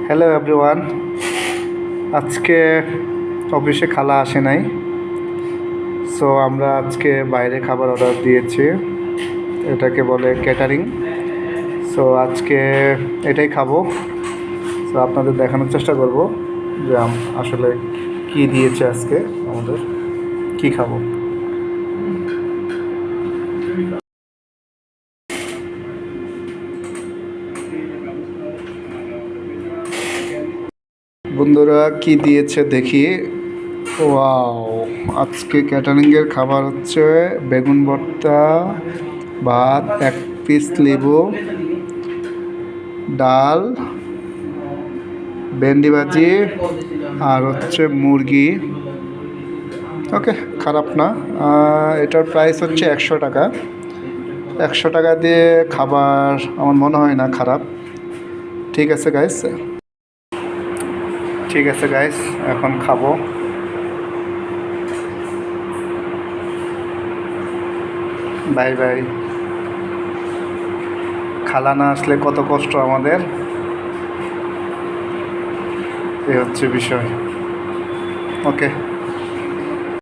Hello everyone. আজকে অফিসে খালা আসে নাই, সো আমরা আজকে বাইরে খাবার অর্ডার দিয়েছি। এটাকে বলে ক্যাটারিং। সো আজকে এটাই খাবো। সো আপনাদের দেখানোর চেষ্টা করব যে আসলে কি দিয়েছে আজকে আমাদের, কি খাবো। বন্ধুরা কি দিয়েছে দেখি। ওয়াও, আজকে ক্যাটারিংয়ের খাবার হচ্ছে বেগুন ভর্তা, ভাত, এক পিস লেবু, ডাল, ভেন্ডি ভাজি আর হচ্ছে মুরগি। ওকে, খারাপ না। এটার প্রাইস হচ্ছে 100 টাকা। 100 টাকা দিয়ে খাবার আমার মনে হয় না খারাপ। ঠিক আছে গাইস, এখন খাবো। Bye bye. খালা না আসলে কত কষ্ট আমাদের, এই হচ্ছে বিষয়। ওকে।